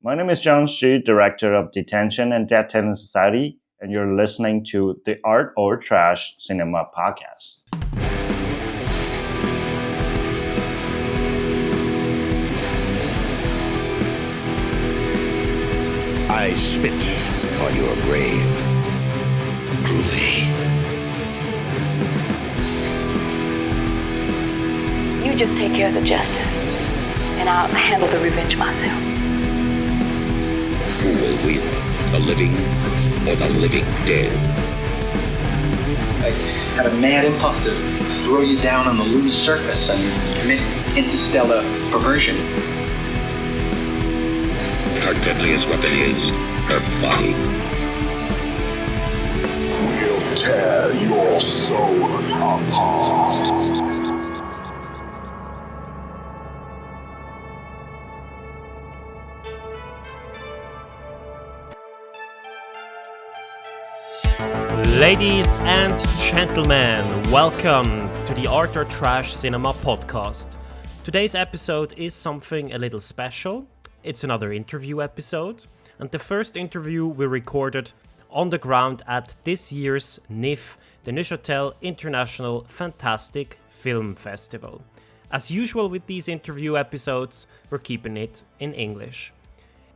My name is John Hsu, Director of Detention and Detention Society, and you're listening to the Art or Trash Cinema Podcast. I spit on your grave. Groovy. You just take care of the justice, and I'll handle the revenge myself. Who will win, the living or the living dead? I had a mad imposter throw you down on the lunar surface and commit interstellar perversion. Her deadliest weapon is her body. We'll tear your soul apart. Ladies and gentlemen, welcome to the Art or Trash Cinema Podcast. Today's episode is something a little special. It's another interview episode, and the first interview we recorded on the ground at this year's NIFFF, the Neuchâtel International Fantastic Film Festival. As usual with these interview episodes, we're keeping it in English.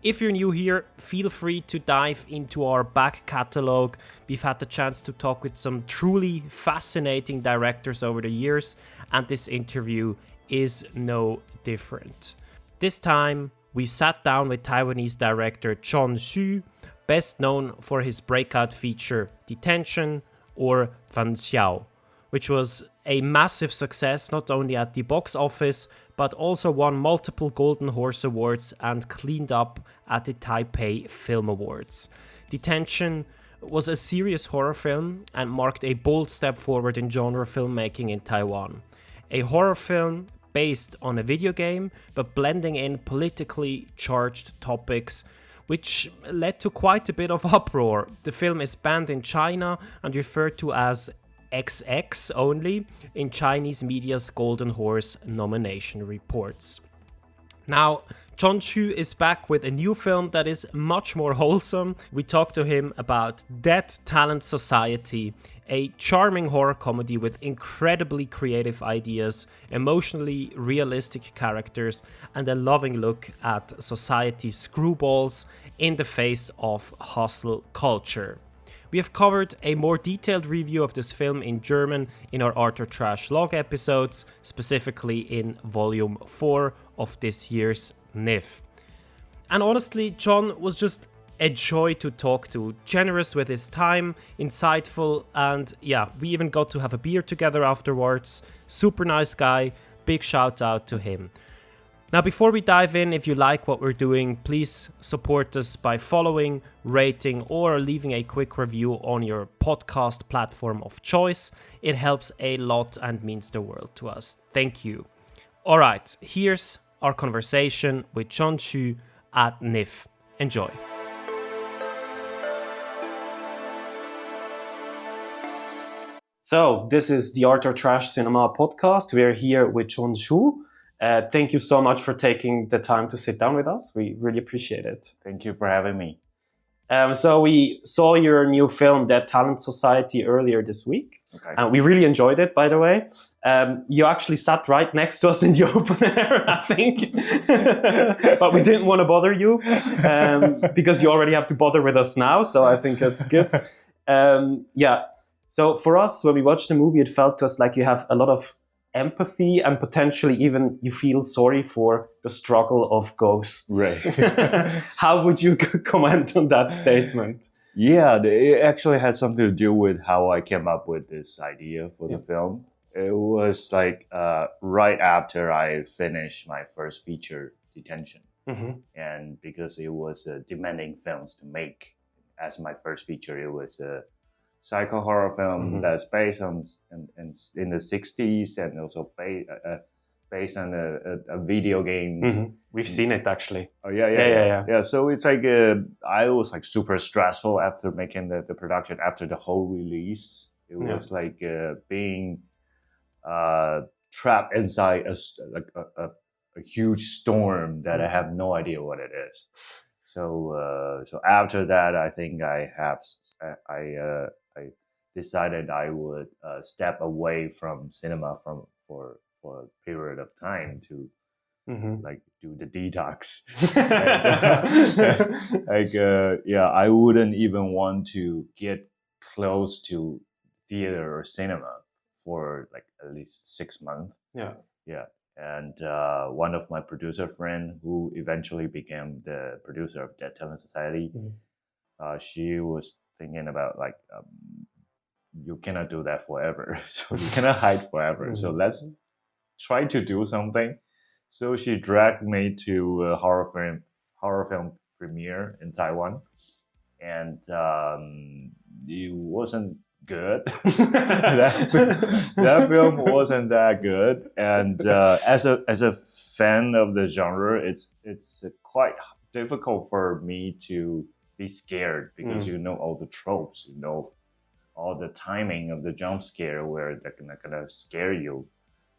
If you're new here, feel free to dive into our back catalogue. We've had the chance to talk with some truly fascinating directors over the years, and this interview is no different. This time, we sat down with Taiwanese director John Hsu, best known for his breakout feature Detention or Fan Xiao, which was a massive success not only at the box office, but also won multiple Golden Horse Awards and cleaned up at the Taipei Film Awards. Detention was a serious horror film and marked a bold step forward in genre filmmaking in Taiwan. A horror film based on a video game, but blending in politically charged topics, which led to quite a bit of uproar. The film is banned in China and referred to as XX only in Chinese media's Golden Horse nomination reports. Now, John Hsu is back with a new film that is much more wholesome. We talked to him about Dead Talent Society, a charming horror comedy with incredibly creative ideas, emotionally realistic characters, and a loving look at society's screwballs in the face of hustle culture. We have covered a more detailed review of this film in German in our Art or Trash log episodes, specifically in volume 4 of this year's NIFFF. And honestly, John was just a joy to talk to, generous with his time, insightful, and yeah, we even got to have a beer together afterwards. Super nice guy, big shout out to him. Now, before we dive in, if you like what we're doing, please support us by following, rating, or leaving a quick review on your podcast platform of choice. It helps a lot and means the world to us. Thank you. All right, here's our conversation with John Hsu at NIFFF. Enjoy. So, this is the Art or Trash Cinema Podcast. We're here with John Hsu. Thank you so much for taking the time to sit down with us. We really appreciate it. Thank you for having me. So we saw your new film, Dead Talent Society, earlier this week. Okay. We really enjoyed it, by the way. You actually sat right next to us in the open air, I think. But we didn't want to bother you because you already have to bother with us now. So I think that's good. Yeah. So for us, when we watched the movie, it felt to us like you have a lot of empathy and potentially even you feel sorry for the struggle of ghosts. Right. How would you comment on that statement? Yeah, it actually has something to do with how I came up with this idea for the film. It was like right after I finished my first feature, Detention. Mm-hmm. And because it was demanding films to make, as my first feature, it was a psycho horror film that's based on in the 60s and also based on a video game. Mm-hmm. We've seen it actually. Oh yeah. So it's like I was like super stressful after making the production, after the whole release. It was like being trapped inside a huge storm that I have no idea what it is. So after that, I think I decided I would step away from cinema for a period of time to like do the detox. I wouldn't even want to get close to theater or cinema for like at least 6 months. Yeah. And one of my producer friend, who eventually became the producer of Dead Talent Society, she was thinking about like, you cannot do that forever. So you cannot hide forever. So let's try to do something. So she dragged me to a horror film premiere in Taiwan, and it wasn't good. that film wasn't that good. And as a fan of the genre, it's quite difficult for me to be scared, because you know all the tropes, you know all the timing of the jump scare where they're gonna scare you.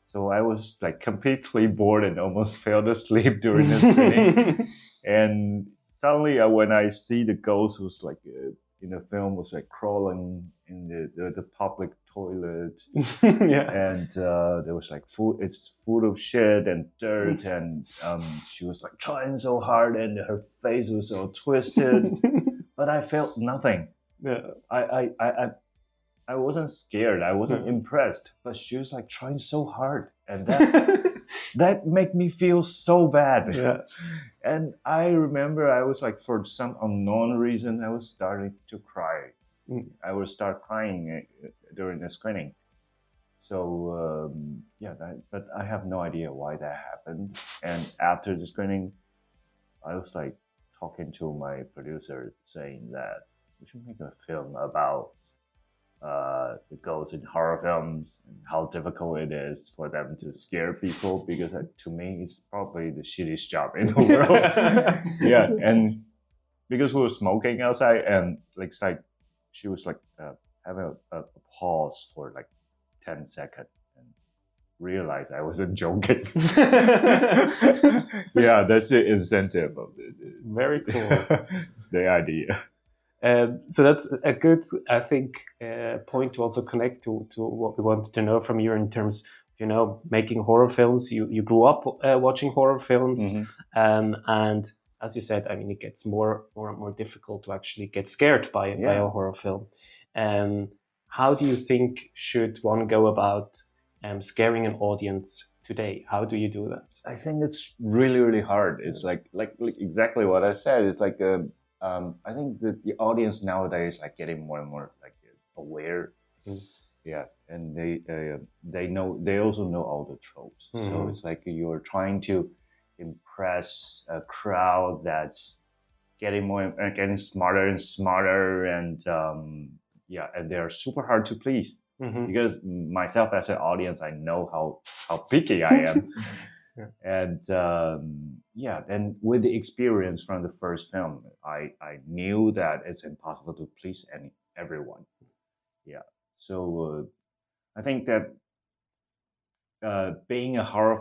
So I was like completely bored and almost fell asleep during the screening. And suddenly, when I see the ghost was like in the film was like crawling in the public toilet, and there was like it's full of shit and dirt, and she was like trying so hard, and her face was so twisted, but I felt nothing. I wasn't scared. I wasn't impressed, but she was like trying so hard, and that made me feel so bad. And I remember I was like, for some unknown reason, I was starting to cry. I would start crying during the screening. So but I have no idea why that happened. And after the screening, I was like talking to my producer, saying that we should make a film about the ghosts in horror films and how difficult it is for them to scare people, because to me it's probably the shittiest job in the world. And because we were smoking outside, and like she was like having a pause for like 10 seconds and realized I wasn't joking. That's the incentive of it. Very cool. The idea. So that's a good, I think, point to also connect to what we wanted to know from you in terms of, making horror films. You grew up watching horror films, and as you said, I mean, it gets more and more difficult to actually get scared by a horror film. How do you think should one go about scaring an audience today? How do you do that? I think it's really, really hard. It's like exactly what I said. It's like I think the audience nowadays like getting more and more like aware, and they also know all the tropes. So it's like you're trying to impress a crowd that's getting smarter and smarter, and and they're super hard to please, because myself as an audience, I know how picky I am. And and with the experience from the first film, I knew that it's impossible to please everyone. So I think that being a horror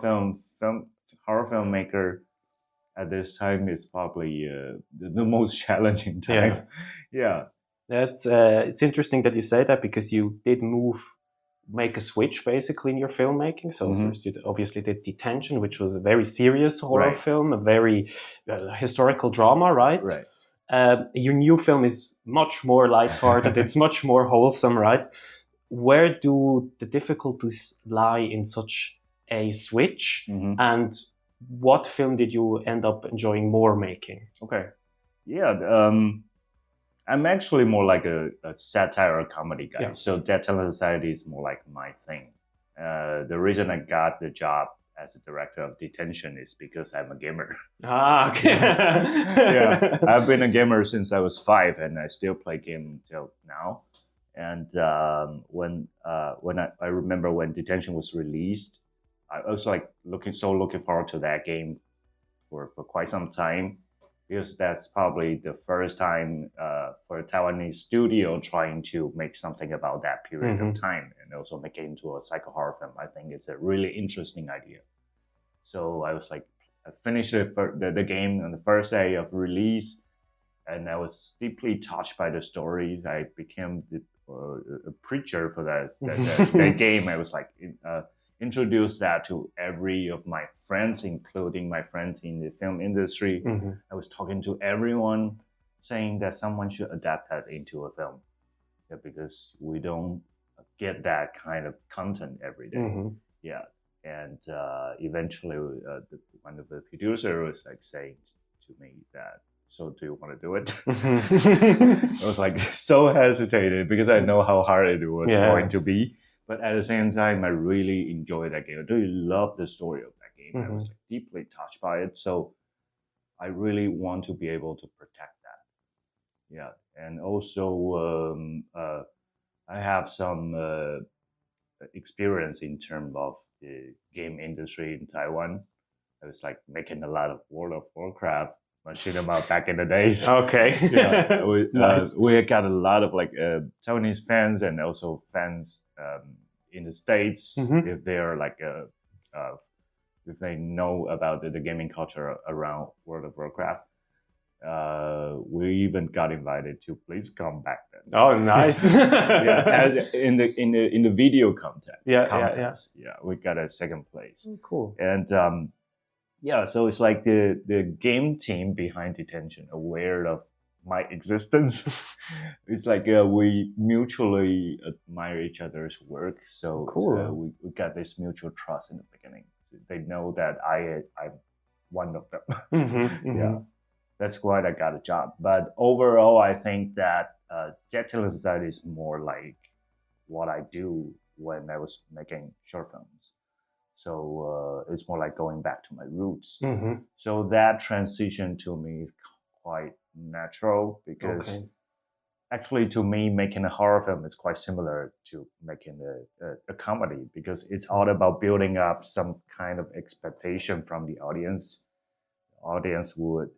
filmmaker at this time is probably the most challenging time. That's it's interesting that you say that, because you did make a switch basically in your filmmaking. So first you obviously did Detention, which was a very serious horror film, a very historical drama, right? Your new film is much more lighthearted. It's much more wholesome, right? Where do the difficulties lie in such a switch, and what film did you end up enjoying more making? I'm actually more like a satire or comedy guy. So Dead Talent Society is more like my thing. The reason I got the job as a director of Detention is because I'm a gamer. Okay. I've been a gamer since I was 5, and I still play game until now. And when I remember when Detention was released, I was like looking forward to that game for quite some time, because that's probably the first time for a Taiwanese studio trying to make something about that period of time, and also make it into a psycho horror film. I think it's a really interesting idea. So I was like finished the game on the first day of release, and I was deeply touched by the story. I became a preacher for that game. I was like introduced that to every of my friends, including my friends in the film industry. I was talking to everyone, saying that someone should adapt that into a film, because we don't get that kind of content every day. Yeah, and eventually, one of the producers was like saying to me that, "So do you want to do it?" I was like so hesitated because I know how hard it was going to be. But at the same time, I really enjoyed that game. I really love the story of that game. I was like deeply touched by it. So I really want to be able to protect that. Yeah, and also I have some experience in terms of the game industry in Taiwan. I was like making a lot of World of Warcraft machinima back in the days. Okay. Nice. We got a lot of like Taiwanese fans and also fans in the States, if they are like if they know about the gaming culture around World of Warcraft. We even got invited to please come back then. Oh, nice. In the video contest. Yeah, We got a second place. Oh, cool. And so it's like the game team behind Detention aware of my existence. It's like we mutually admire each other's work. So, cool. We got this mutual trust in the beginning. So they know that I'm one of them. Yeah. That's why I got a job. But overall, I think that Detention Society is more like what I do when I was making short films. So it's more like going back to my roots. So that transition to me is quite natural because actually to me, making a horror film is quite similar to making a comedy because it's all about building up some kind of expectation from the audience. Audience would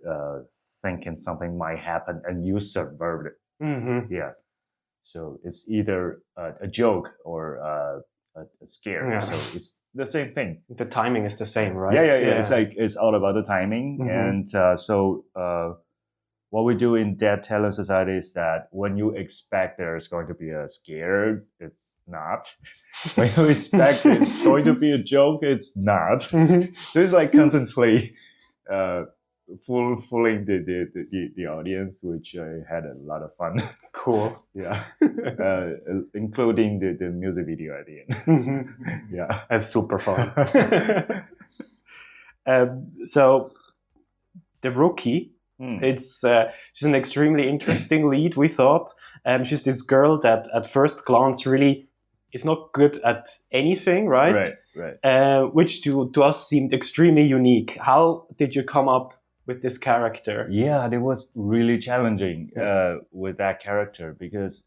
thinking something might happen and you subvert it. Yeah. So it's either a joke or a scare. Yeah. So it's the same thing. The timing is the same, right? Yeah. It's like it's all about the timing. And so what we do in Dead Talent Society is that when you expect there's going to be a scare, it's not. When you expect it's going to be a joke, it's not. So it's like constantly fooling the audience, which I had a lot of fun. Cool. Yeah. Including the music video at the end. Yeah. That's super fun. So the rookie, she's an extremely interesting lead, we thought. She's this girl that at first glance really is not good at anything, right? Right. Which to us seemed extremely unique. How did you come up with this character? Yeah, it was really challenging with that character because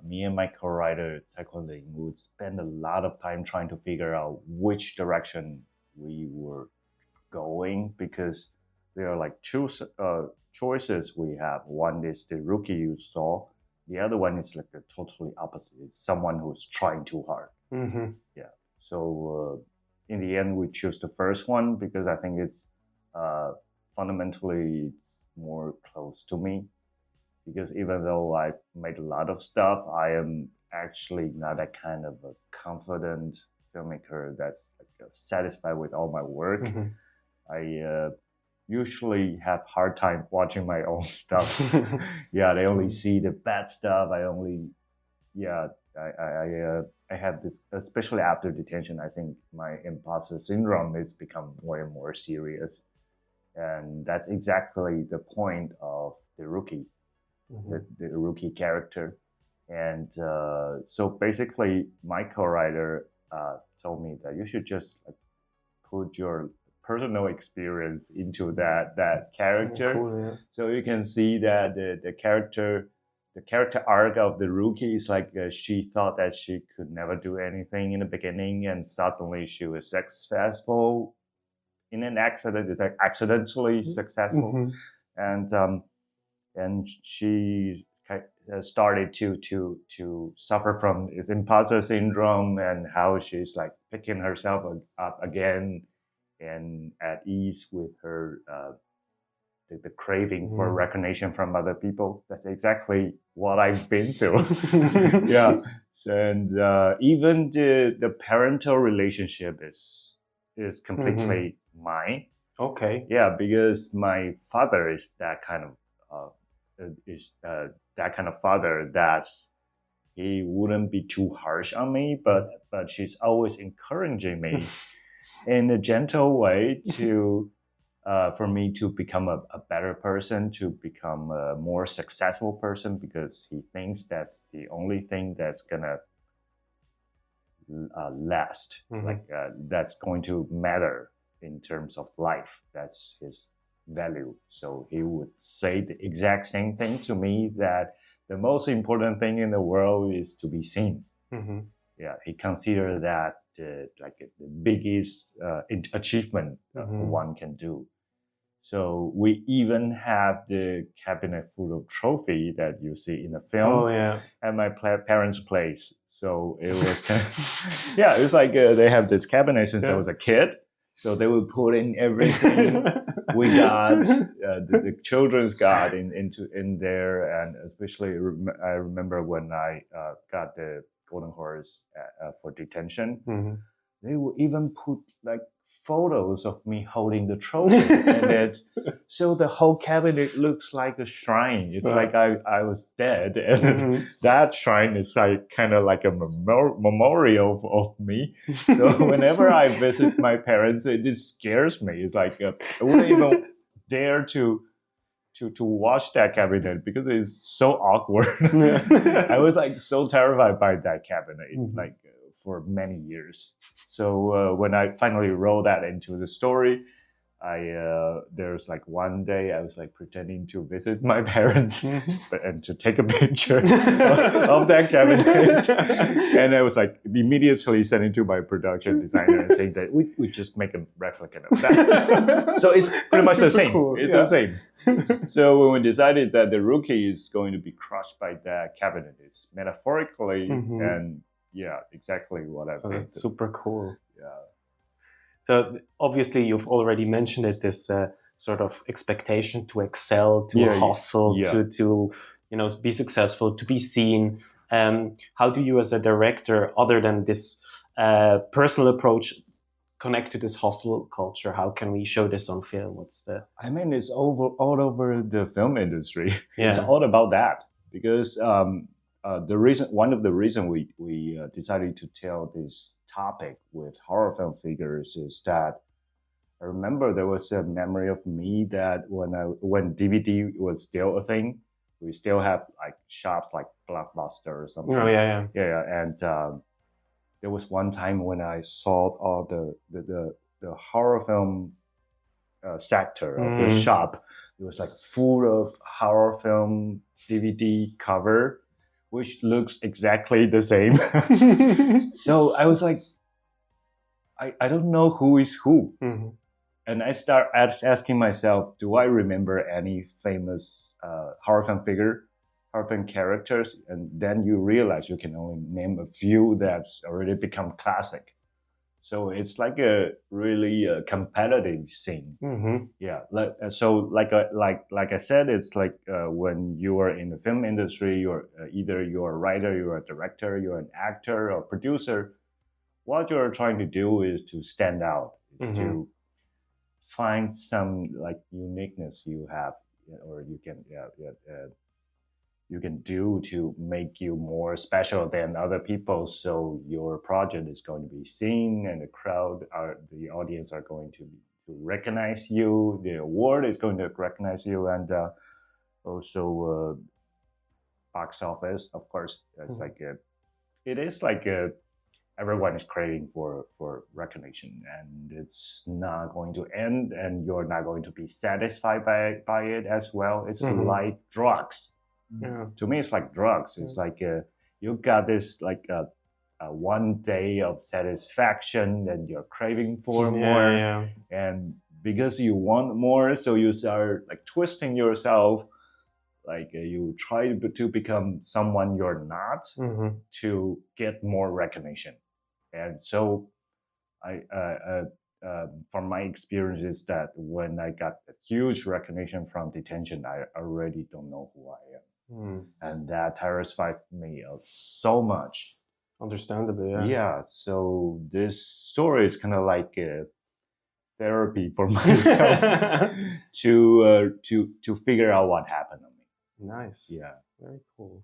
me and my co-writer, Ling, would spend a lot of time trying to figure out which direction we were going because there are like two choices we have. One is the rookie you saw. The other one is like the totally opposite. It's someone who's trying too hard. Yeah. So in the end, we choose the first one because I think it's fundamentally it's more close to me. Because even though I've made a lot of stuff, I am actually not a kind of a confident filmmaker that's like, satisfied with all my work. I usually have hard time watching my own stuff. Yeah, they only see the bad stuff. I have this, especially after Detention, I think my imposter syndrome has become more and more serious. And that's exactly the point of the rookie, the rookie character. And so basically my co-writer told me that you should just put your personal experience into that character. Cool, yeah. So you can see that the character arc of the rookie is like she thought that she could never do anything in the beginning, and suddenly she was successful in an accident. It's like accidentally successful, and she started to suffer from this imposter syndrome and how she's like picking herself up again and at ease with her the craving for recognition from other people. That's exactly what I've been through. Yeah, and even the parental relationship is completely mine. Okay. Yeah, because my father is that kind of father that's he wouldn't be too harsh on me, but she's always encouraging me in a gentle way to for me to become a better person, to become a more successful person, because he thinks that's the only thing that's gonna last, that's going to matter in terms of life. That's his value. So he would say the exact same thing to me, that the most important thing in the world is to be seen. Yeah, he considered that the biggest achievement one can do. So we even have the cabinet full of trophy that you see in the film at my parents' place. So it was kind of, yeah, it was like they have this cabinet since I was a kid. So they would put in everything we got, the children's got in there, and especially I remember when I got the Golden Horse for Detention. They would even put like photos of me holding the trophy in it, so the whole cabinet looks like a shrine. It's like I was dead, and that shrine is like kind of like a memorial of me. So whenever I visit my parents, it just scares me. It's like I wouldn't even dare to watch that cabinet because it's so awkward. I was like so terrified by that cabinet, like for many years. So when I finally wrote that into the story, there's like one day I was like pretending to visit my parents and to take a picture of that cabinet, and I was like immediately sending to my production designer and saying that we just make a replica of that. So it's pretty much the same. Cool. It's the same. So when we decided that the rookie is going to be crushed by that cabinet, it's metaphorically and yeah, exactly what I've been. That's super cool. Yeah. So obviously you've already mentioned it, this sort of expectation to excel, to hustle, to be successful, to be seen. How do you as a director, other than this personal approach, connect to this hustle culture? How can we show this on film? I mean, it's all over the film industry. Yeah. It's all about that, because one of the reasons we decided to tell this topic with horror film figures is that I remember there was a memory of me that when DVD was still a thing, we still have like shops like Blockbuster or something. Oh yeah. And there was one time when I saw all the horror film sector of the shop. It was like full of horror film DVD cover, which looks exactly the same. So I was like, I don't know who is who. And I start asking myself, do I remember any famous horror film characters? And then you realize you can only name a few that's already become classic. So it's like a really competitive scene. Yeah. Like I said, it's like when you are in the film industry, you're either you're a writer, you're a director, you're an actor or producer. What you're trying to do is to stand out, is to find some like uniqueness you have, or you can do to make you more special than other people. So your project is going to be seen, and the audience are going to recognize you. The award is going to recognize you, and also box office, of course. It's it is like everyone is craving for recognition, and it's not going to end, and you're not going to be satisfied by it as well. It's like drugs. Yeah. To me, it's like drugs. It's like you got this like one day of satisfaction, and you're craving for more, and because you want more, so you start like twisting yourself, like you try to become someone you're not to get more recognition. And so from my experience is that when I got a huge recognition from Detention, I already don't know who I am. And that terrified me so much. Understandably, yeah. Yeah, so this story is kind of like a therapy for myself to figure out what happened to me. Nice. Yeah. Very cool.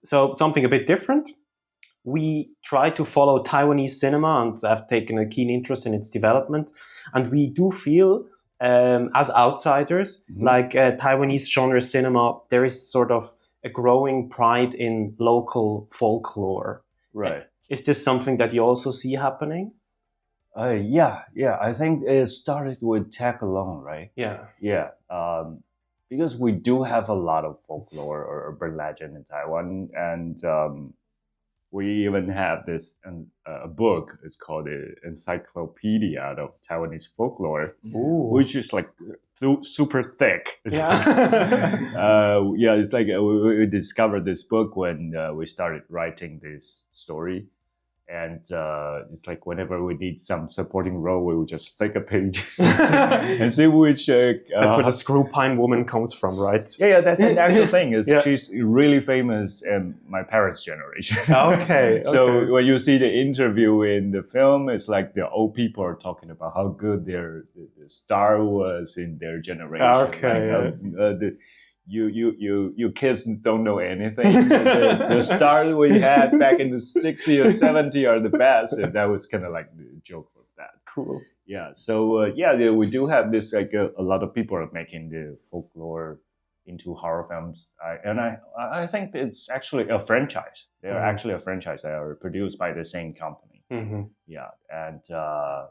So something a bit different. We try to follow Taiwanese cinema and have taken a keen interest in its development. And we do feel, as outsiders, like Taiwanese genre cinema, there is sort of a growing pride in local folklore. Right. Is this something that you also see happening? Yeah. I think it started with tag alone, right? Yeah. Yeah. Because we do have a lot of folklore or urban legend in Taiwan, and we even have this a book. It's called the Encyclopedia of Taiwanese Folklore, which is like super thick. Yeah. It's like we discovered this book when we started writing this story. And it's like whenever we need some supporting role, we would just flick a page and see which. That's where the screw pine woman comes from, right? Yeah, that's an actual thing. She's really famous in my parents' generation. Okay. So when you see the interview in the film, it's like the old people are talking about how good the star was in their generation. Okay. Like, you kids don't know anything. The stars we had back in the 60s or 70s are the best, and that was kind of like the joke of that. Cool. Yeah. So we do have this like a lot of people are making the folklore into horror films, I think it's actually a franchise. They are actually a franchise. They are produced by the same company. Yeah, and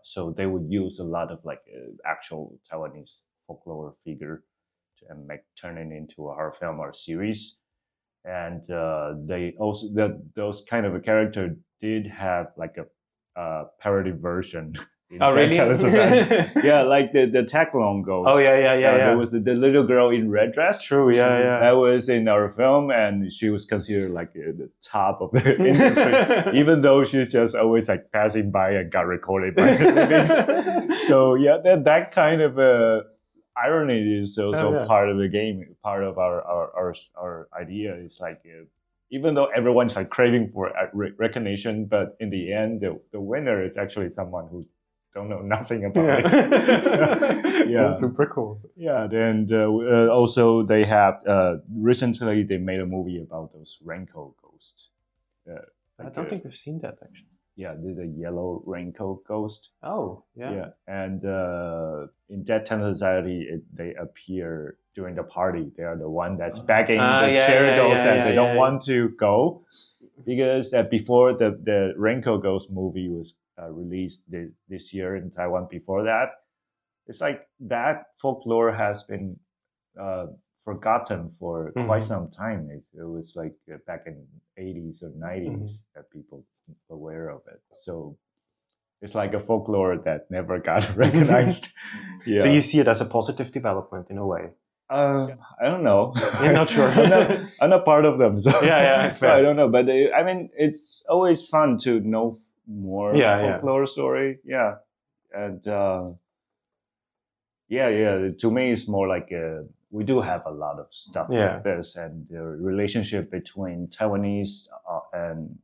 so they would use a lot of like actual Taiwanese folklore figure and turn it into a horror film or a series. And they also those kind of a character did have like a parody version. Really? Yeah, like the Taclong Ghost. Oh yeah. There was the little girl in red dress. True, yeah. That was in our film, and she was considered like the top of the industry, even though she's just always like passing by and got recorded by the livings. So yeah, that kind of irony is also part of the game. Part of our idea is like, even though everyone's like craving for recognition, but in the end, the winner is actually someone who don't know nothing about it. Yeah, that's super cool. Yeah, and also they have recently they made a movie about those raincoat ghosts. I don't think we've seen that actually. Yeah, the yellow raincoat ghost. Oh, yeah. Yeah, and in Detention Society, they appear during the party. They are the one that's begging the cherry ghost and they don't want to go. Because before the raincoat ghost movie was released this year in Taiwan, before that, it's like that folklore has been forgotten for quite some time. It was like back in 80s or 90s that people were aware of it. So it's like a folklore that never got recognized. So you see it as a positive development in a way? I don't know. You're not sure. I'm not part of them. So fair. So I don't know. But I mean, it's always fun to know more folklore story. Yeah. And to me, it's more like we do have a lot of stuff like this, and the relationship between Taiwanese and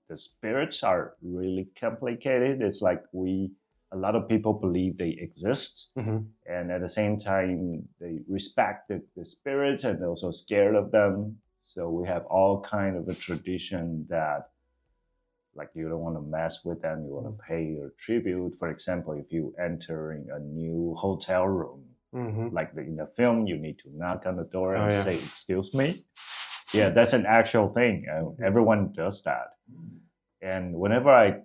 the spirits are really complicated. It's like a lot of people believe they exist, and at the same time they respect the spirits and also scared of them. So we have all kind of a tradition that, like, you don't want to mess with them. You want to pay your tribute. For example, if you entering a new hotel room, like in the film, you need to knock on the door and say, "Excuse me." Yeah, that's an actual thing. Everyone does that. And whenever I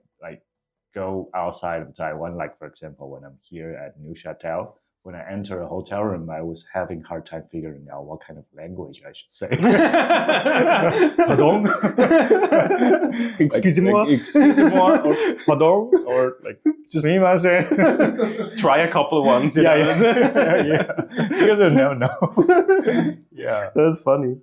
go outside of Taiwan, like for example, when I'm here at New Chateau, when I enter a hotel room, I was having a hard time figuring out what kind of language I should say. Pardon? Excusez-moi? Excusez-moi, or pardon, or like, sumimasen. Try a couple of ones. Yeah. Because you never know. Yeah. That's funny.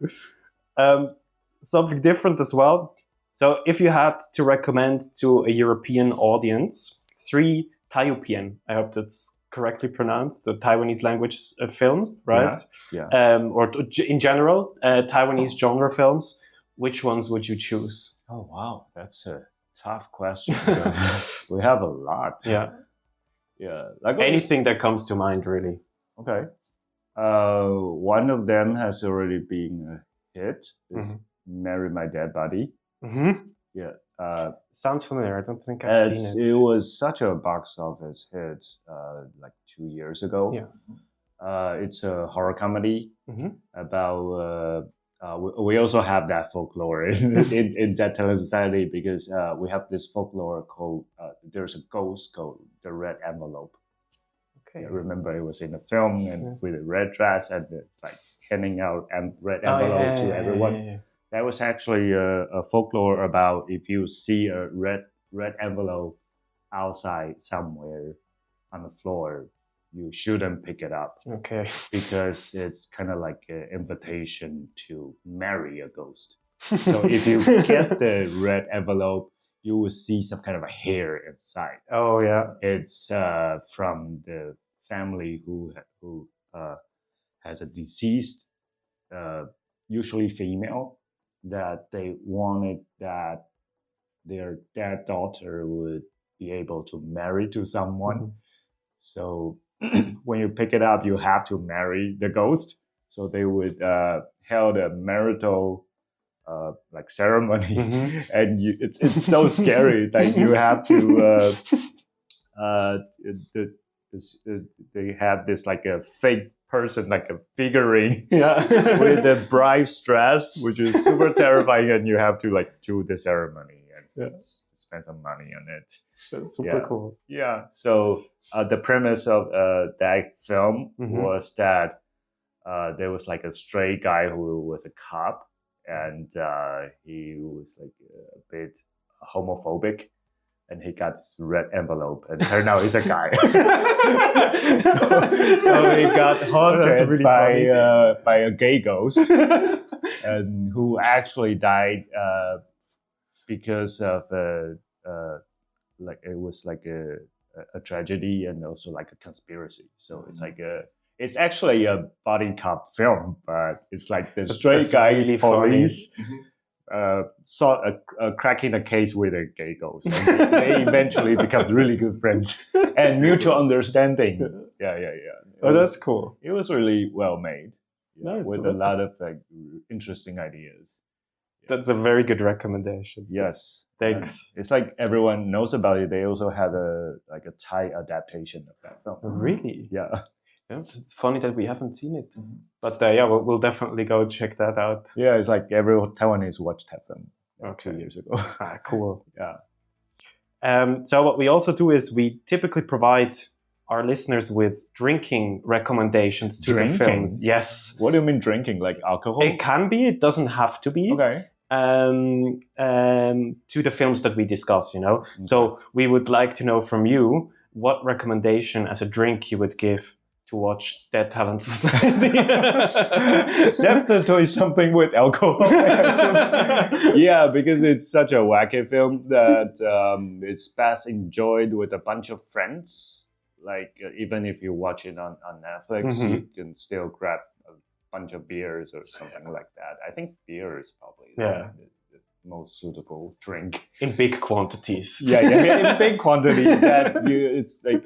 Something different as well. So if you had to recommend to a European audience 3 Taiwanese, I hope that's correctly pronounced, the Taiwanese language films, right? Yeah. Or in general, Taiwanese genre films. Which ones would you choose? Oh, wow. That's a tough question. We have a lot. Yeah. Yeah. Anything that comes to mind, really. Okay. One of them has already been a hit. It's Marry My Dead Body. Mm-hmm. Yeah. Sounds familiar. I don't think I've seen it. It was such a box office hit like 2 years ago. Yeah. It's a horror comedy about... we also have that folklore in Dead Talent Society because we have this folklore called... there's a ghost called the Red Envelope. Okay. I remember it was in a film and with a red dress and it's like handing out red envelope to everyone. Yeah. That was actually a folklore about if you see a red envelope outside somewhere on the floor, you shouldn't pick it up. Okay. Because it's kind of like an invitation to marry a ghost. So if you get the red envelope, you will see some kind of a hair inside. Oh yeah. It's from the family who has a deceased, usually female, that they wanted that their dead daughter would be able to marry to someone. So when you pick it up, you have to marry the ghost. So they would held a marital like ceremony, and it's so scary that you have to. They have this like a fake person, like a figurine, with a bride's dress, which is super terrifying, and you have to like do the ceremony and spend some money on it. That's super cool. Yeah. So the premise of that film was that there was like a stray guy who was a cop, and he was like a bit homophobic. And he got this red envelope, and turned out he's a guy. so he got haunted really by a gay ghost, and who actually died because of like it was like a tragedy and also like a conspiracy. So it's like it's actually a body cop film, but it's like the straight guy really police. Saw cracking a case with a gay ghost. And they eventually become really good friends and mutual understanding. Yeah. That's cool. It was really well made. Nice. With a lot of like interesting ideas. That's a very good recommendation. Yes. Thanks. And it's like everyone knows about it. They also had a Thai adaptation of that film. Really? Yeah. Yeah, it's funny that we haven't seen it, but we'll definitely go check that out. Yeah, it's like every Taiwanese watched that film 2 years ago. Cool. Yeah. So what we also do is we typically provide our listeners with drinking recommendations to the films. Yes. What do you mean drinking? Like alcohol? It can be. It doesn't have to be. Okay. To the films that we discuss, Okay. So we would like to know from you what recommendation as a drink you would give to watch Dead Talent Society. Definitely something with alcohol. Yeah, because it's such a wacky film that it's best enjoyed with a bunch of friends. Like even if you watch it on Netflix, you can still grab a bunch of beers or something like that. I think beer is probably the most suitable drink in big quantities. In big quantity. It's like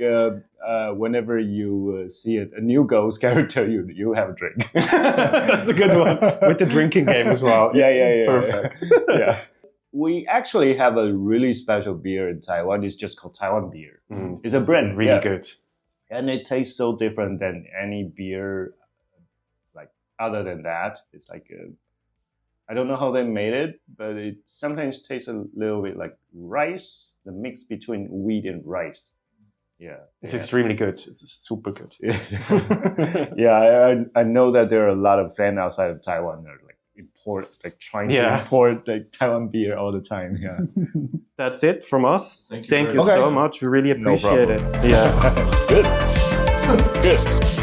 whenever you see a new ghost character, you have a drink. That's a good one with the drinking game as well. Yeah. Perfect. Yeah. We actually have a really special beer in Taiwan. It's just called Taiwan beer. It's a brand, really good, and it tastes so different than any beer. Like other than that, it's like I don't know how they made it, but it sometimes tastes a little bit like rice, the mix between wheat and rice. Yeah. It's extremely good. It's super good. I know that there are a lot of fans outside of Taiwan that are like trying to import like Taiwan beer all the time. Yeah. That's it from us. Thank you so much. We really appreciate it. Yeah. Good.